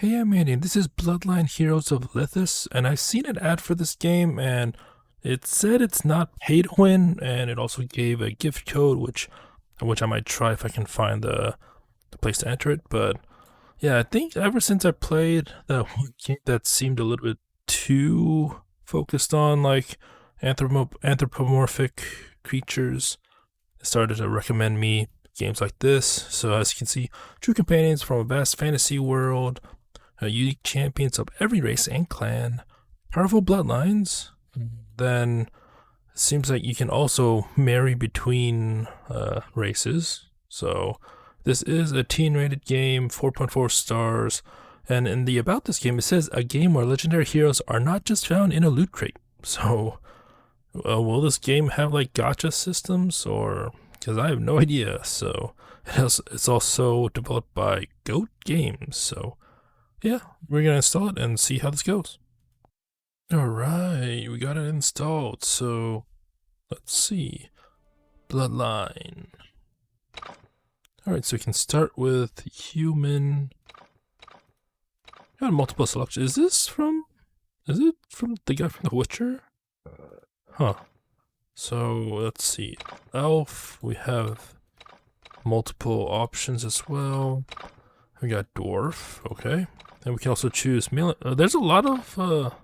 Hey, I'm Andy, and this is Bloodline Heroes of Lithas, and I've seen an ad for this game, and it said it's not pay to win, and it also gave a gift code, which I might try if I can find the place to enter it. But yeah, I think ever since I played that one game that seemed a little bit too focused on like anthropomorphic creatures, it started to recommend me games like this. So as you can see, true companions from a vast fantasy world, unique champions of every race and clan, powerful bloodlines. Then it seems like you can also marry between races. So this is a teen-rated game, 4.4 stars. And in the about this game, it says a game where legendary heroes are not just found in a loot crate. So will this game have like gacha systems, or because I have no idea. So it's also developed by Goat Games. So yeah, we're gonna install it and see how this goes. Alright, we got it installed, so let's see. Bloodline. Alright, so we can start with human. Got multiple selections. Is it from the guy from The Witcher? Huh. So let's see. Elf, we have multiple options as well. We got dwarf, okay. And we can also choose male. There's a lot of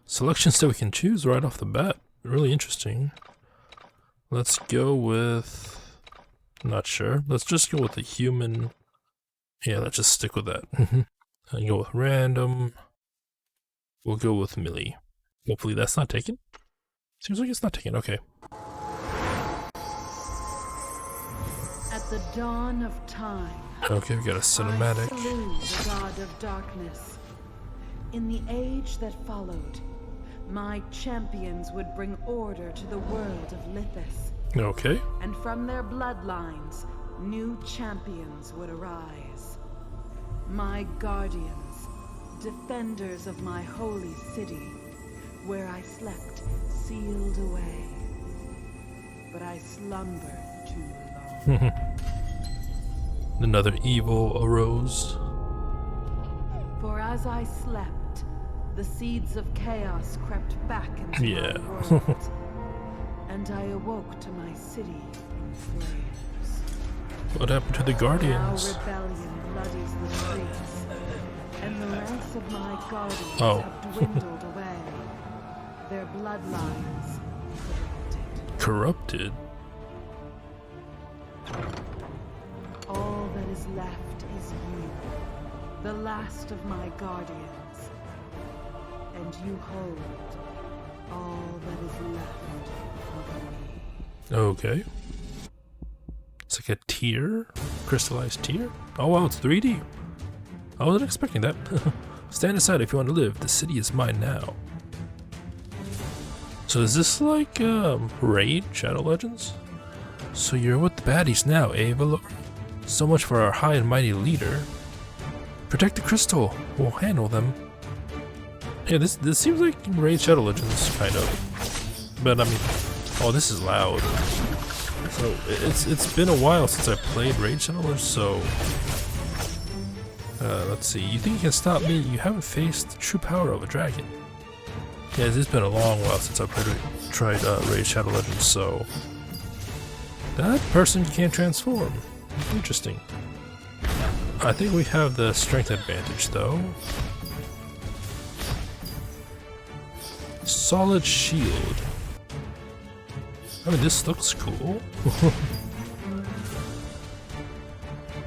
selections that we can choose right off the bat. Really interesting. Let's go with, not sure. Let's just go with the human. Yeah, let's just stick with that. And go with random. We'll go with melee. Hopefully that's not taken. Seems like it's not taken. Okay. At the dawn of time. Okay, we got a cinematic. I slew the god of darkness. In the age that followed, my champions would bring order to the world of Lithas. Okay. And from their bloodlines, new champions would arise. My guardians, defenders of my holy city, where I slept sealed away. But I slumbered too long. Another evil arose. For as I slept, the seeds of chaos crept back into my world, and I awoke to my city in flames. What happened to the Guardians? Now rebellion bloodies the streets, and the ranks of my guardians have dwindled away. Their bloodlines corrupted. All that is left is you, the last of my guardians, and you hold all that is left of me. Okay. It's like a tear, crystallized tear. Oh wow, it's 3D. I wasn't expecting that. Stand aside if you want to live. The city is mine now. So is this like Raid Shadow Legends? So you're with the baddies now, eh, Valor? So much for our high and mighty leader. Protect the crystal. We'll handle them. Yeah, this seems like Raid Shadow Legends, kind of. But I mean, oh, this is loud. So it's been a while since I played Raid Shadow Legends. So let's see. You think you can stop me? You haven't faced the true power of a dragon. Yeah, it's been a long while since I tried Raid Shadow Legends. So that person can't transform. Interesting. I think we have the strength advantage though. Solid shield. I mean, this looks cool.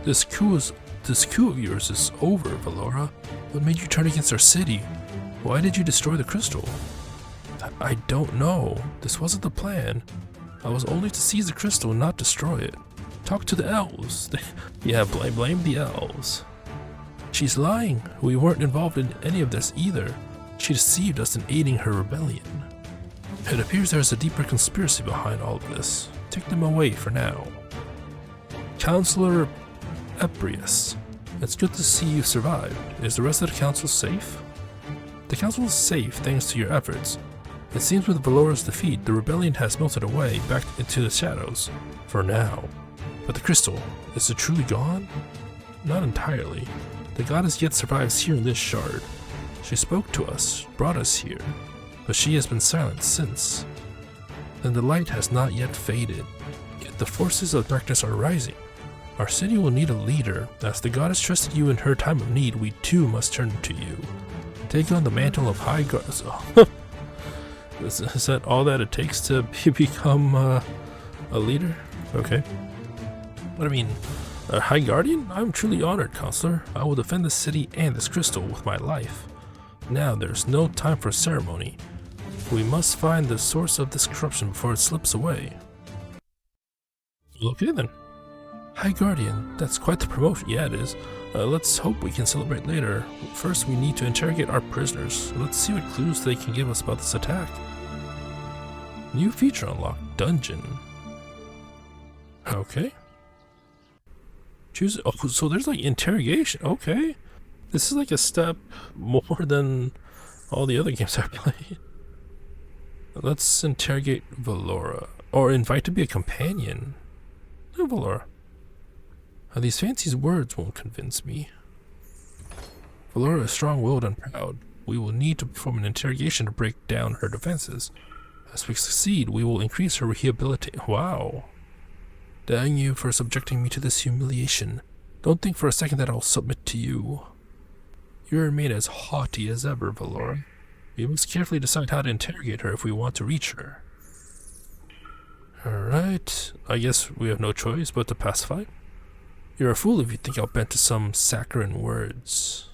This coup of yours is over, Valora. What made you turn against our city? Why did you destroy the crystal? I don't know. This wasn't the plan. I was only to seize the crystal, not destroy it. Talk to the elves. Yeah, blame the elves. She's lying. We weren't involved in any of this either. She deceived us in aiding her rebellion. It appears there's a deeper conspiracy behind all of this. Take them away for now. Counselor Eprius, it's good to see you survived. Is the rest of the council safe? The council is safe thanks to your efforts. It seems with Valora's defeat, the rebellion has melted away back into the shadows. For now. But the crystal, is it truly gone? Not entirely. The The goddess yet survives here in this shard. She spoke to us, brought us here, but she has been silent since. Then the light has not yet faded, yet the forces of darkness are rising. Our city will need a leader. As the goddess trusted you in her time of need, we too must turn to you. Take on the mantle of High Goddess. Is that all that it takes to become a leader? Okay. What I mean, a High Guardian? I'm truly honored, Counselor. I will defend the city and this crystal with my life. Now there's no time for ceremony. We must find the source of this corruption before it slips away. Okay then. High Guardian, that's quite the promotion. Yeah, it is. Let's hope we can celebrate later. First, we need to interrogate our prisoners. Let's see what clues they can give us about this attack. New feature unlocked, Dungeon. Okay. Choose. Oh, so there's like interrogation. Okay. This is like a step more than all the other games I've played. Let's interrogate Valora. Or invite to be a companion. No, Valora. These fancy words won't convince me. Valora is strong-willed and proud. We will need to perform an interrogation to break down her defenses. As we succeed, we will increase her rehabilitation. Wow. Dang you for subjecting me to this humiliation. Don't think for a second that I'll submit to you. You remain as haughty as ever, Valora. We must carefully decide how to interrogate her if we want to reach her. Alright, I guess we have no choice but to pacify. You're a fool if you think I'll bend to some saccharine words.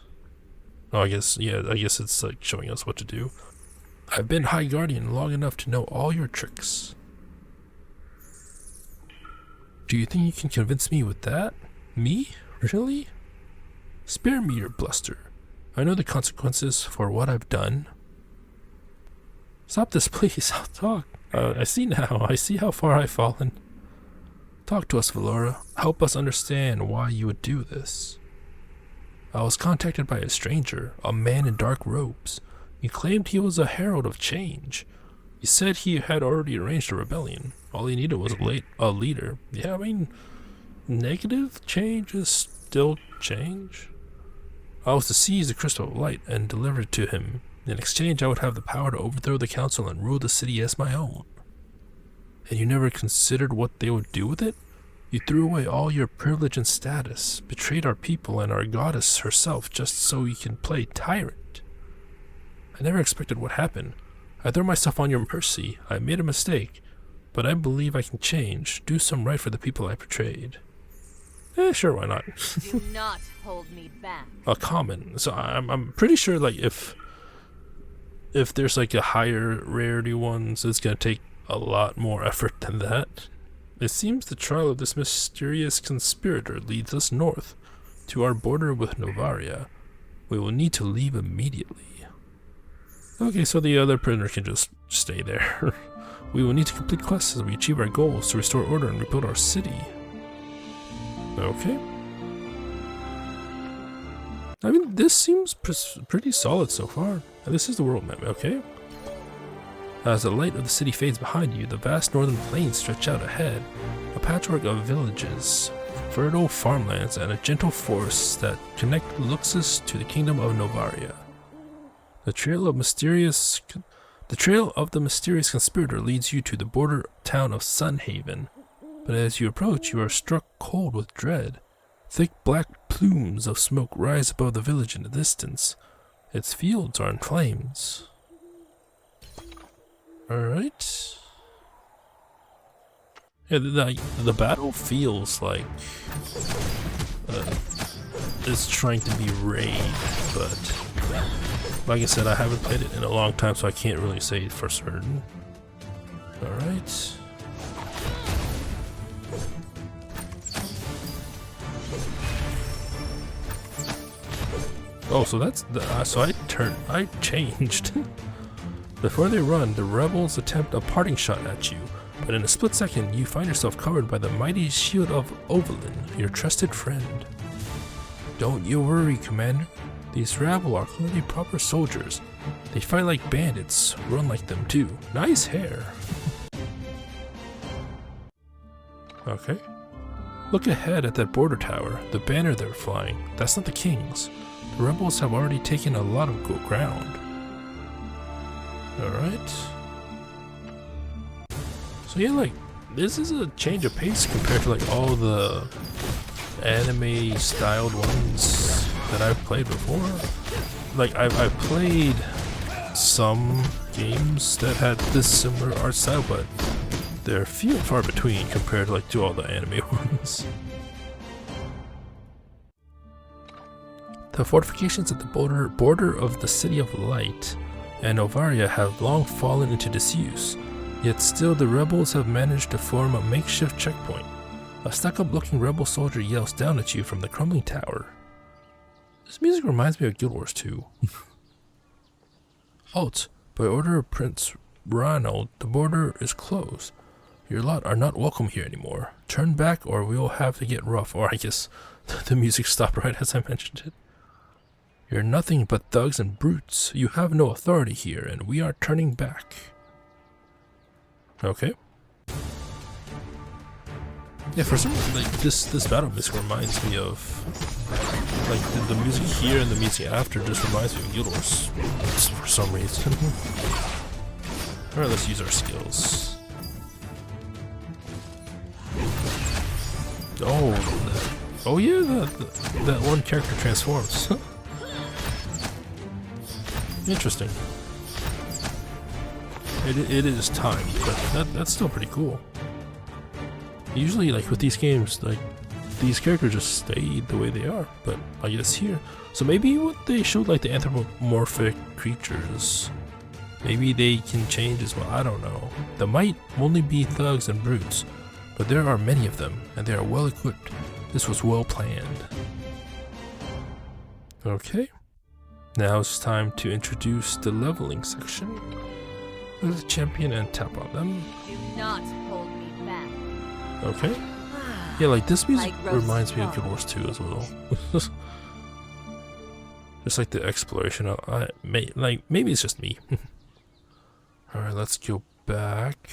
Oh, I guess it's like showing us what to do. I've been High Guardian long enough to know all your tricks. Do you think you can convince me with that? Me? Really? Spare me your bluster. I know the consequences for what I've done. Stop this, please. I'll talk. I see now. I see how far I've fallen. Talk to us, Valora. Help us understand why you would do this. I was contacted by a stranger, a man in dark robes. He claimed he was a herald of change. He said he had already arranged a rebellion. All he needed was a leader. Yeah, I mean, negative change is still change. I was to seize the crystal of light and deliver it to him. In exchange, I would have the power to overthrow the council and rule the city as my own. And you never considered what they would do with it? You threw away all your privilege and status, betrayed our people and our goddess herself just so you can play tyrant. I never expected what happened. I threw myself on your mercy. I made a mistake, but I believe I can change, do some right for the people I betrayed. Sure, why not? Do not hold me back. A common. So I'm pretty sure like if there's like a higher rarity ones, it's gonna take a lot more effort than that. It seems the trial of this mysterious conspirator leads us north, to our border with Novaria. We will need to leave immediately. Okay, so the other prisoner can just stay there. We will need to complete quests as we achieve our goals to restore order and rebuild our city. Okay. I mean, this seems pretty solid so far. And this is the world map, okay? As the light of the city fades behind you, the vast northern plains stretch out ahead, a patchwork of villages, fertile farmlands, and a gentle forest that connect Luxus to the kingdom of Novaria. The trail of the mysterious conspirator leads you to the border town of Sunhaven, but as you approach, you are struck cold with dread. Thick black plumes of smoke rise above the village in the distance. Its fields are in flames. Alright. Yeah, the battle feels like it's trying to be raid, but like I said, I haven't played it in a long time, so I can't really say for certain. Alright. Oh, so that's the so I changed. Before they run, the rebels attempt a parting shot at you, but in a split second, you find yourself covered by the mighty shield of Ovalin, your trusted friend. Don't you worry, Commander. These rabble are clearly proper soldiers. They fight like bandits, run like them too. Nice hair. Okay. Look ahead at that border tower, the banner they're flying. That's not the king's. The rebels have already taken a lot of ground. Alright. So yeah, like, this is a change of pace compared to like all the anime styled ones that I've played before. Like, I've played some games that had this similar art style, but they're few and far between compared like to all the anime ones. The fortifications at the border of the City of Light and Novaria have long fallen into disuse, yet still the rebels have managed to form a makeshift checkpoint. A stuck-up looking rebel soldier yells down at you from the crumbling tower. This music reminds me of Guild Wars 2. Halt! By order of Prince Ronald, the border is closed. Your lot are not welcome here anymore. Turn back or we will have to get rough. Or I guess the music stopped right as I mentioned it. You're nothing but thugs and brutes. You have no authority here and we are turning back. Okay. Yeah, for some reason, like, this battle music reminds me of like the music here and the music after just reminds me of Guild Wars for some reason. Alright, let's use our skills. Oh yeah, that one character transforms. Interesting. It is timed, but that's still pretty cool. Usually, like with these games, like these characters just stay the way they are, but I guess here. So maybe what they showed, like the anthropomorphic creatures, maybe they can change as well. I don't know. There might only be thugs and brutes, but there are many of them, and they are well equipped. This was well planned. Okay. Now it's time to introduce the leveling section. Look at the champion and tap on them. Do not hold me back. Okay. Yeah, like this music reminds me of Guild Wars 2 as well. Just like the exploration. Maybe it's just me. Alright, let's go back.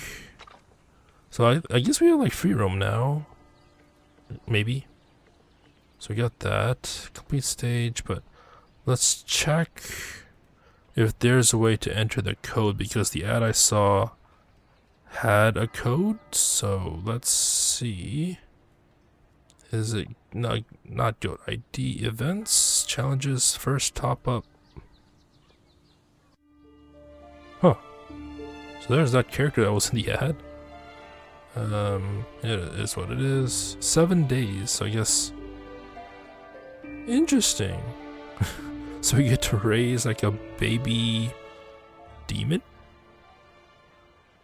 So I guess we have like free roam now. Maybe. So we got that. Complete stage, but let's check if there's a way to enter the code, because the ad I saw had a code. So let's see. Is it not good? ID events, challenges, first top up. Huh. So there's that character that was in the ad. It is what it is. 7 days, so I guess. Interesting. So we get to raise like a baby demon?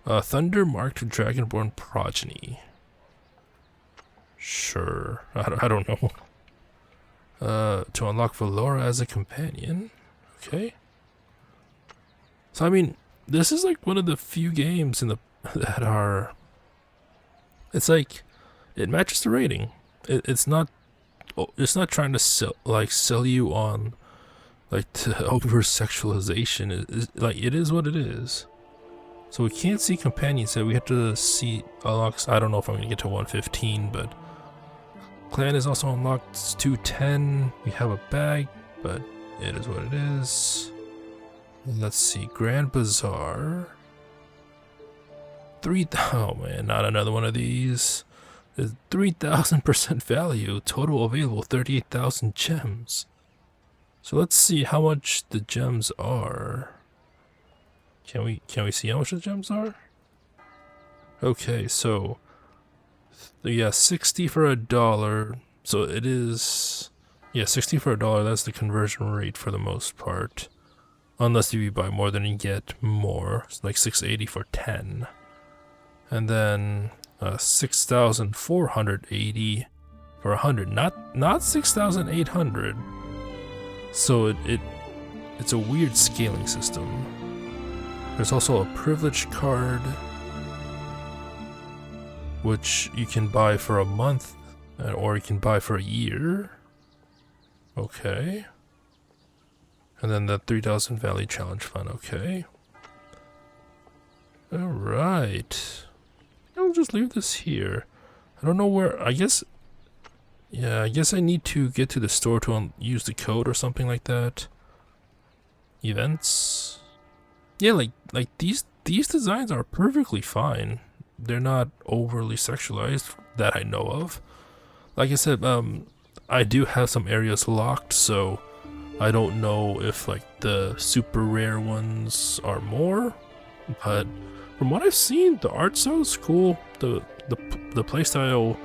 Thunder marked dragonborn progeny. Sure. I don't know. To unlock Valora as a companion. Okay. So I mean, this is like one of the few games in the that are. It's like it matches the rating. It's not trying to sell you on like the over sexualization. Like it is what it is. So we can't see companions yet. We have to see unlocks. I don't know if I'm gonna get to 115, but clan is also unlocked 210. We have a bag, but it is what it is. Let's see, Grand Bazaar. Oh man, not another one of these. There's 3,000% value. Total available 38,000 gems. So let's see how much the gems are. Can we see how much the gems are? Okay, so yeah, 60 for $1. So it is, yeah, 60 for $1. That's the conversion rate for the most part. Unless you buy more, then you get more. It's like 680 for 10. And then 6,480 for 100. Not 6,800. So it's a weird scaling system. There's also a privilege card, which you can buy for a month, or you can buy for a year. Okay. And then the 3,000 Valley Challenge Fund. Okay. Alright. I'll just leave this here. I don't know where. I guess Yeah, I guess I need to get to the store to use the code or something like that. Events. Yeah, like these designs are perfectly fine. They're not overly sexualized that I know of. Like I said, I do have some areas locked, so I don't know if like the super rare ones are more, but from what I've seen, the art style's cool. The playstyle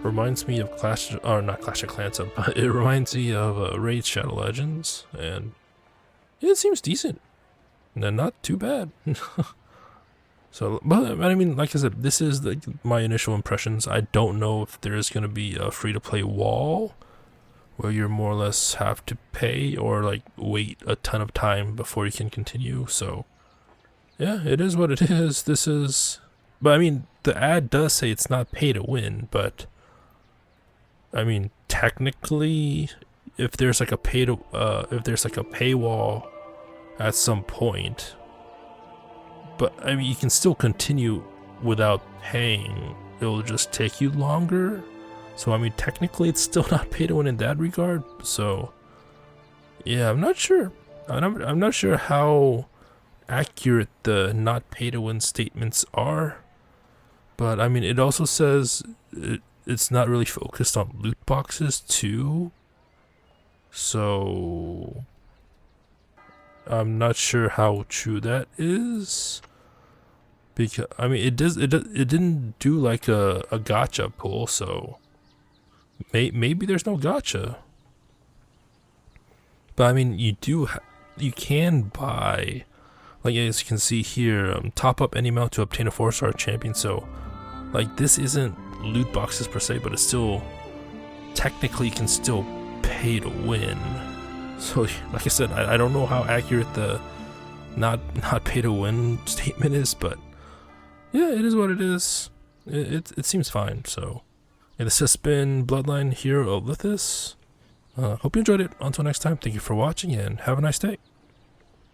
reminds me of not Clash of Clans, but it reminds me of Raid Shadow Legends, and yeah, it seems decent. And not too bad. So, but I mean, like I said, this is my initial impressions. I don't know if there is going to be a free-to-play wall where you more or less have to pay or like wait a ton of time before you can continue. So, yeah, it is what it is. This is, but I mean, the ad does say it's not pay to win, but I mean, technically, if there's like a paywall at some point, but I mean, you can still continue without paying. It'll just take you longer. So I mean, technically, it's still not pay to win in that regard. So yeah, I'm not sure. I'm not sure how accurate the not pay to win statements are. But I mean, it also says it's not really focused on loot boxes too. So I'm not sure how true that is. Because I mean, it didn't do like a gacha pull, so maybe there's no gacha. But I mean, you can buy, like as you can see here, top up any amount to obtain a 4-star champion. So like this isn't loot boxes per se, but it's still technically you can still pay to win. So like I said, I don't know how accurate the not pay to win statement is, but yeah, it is what it is. It seems fine. So yeah, this has been Bloodline here of Lithas. Hope you enjoyed it. Until next time, thank you for watching and have a nice day.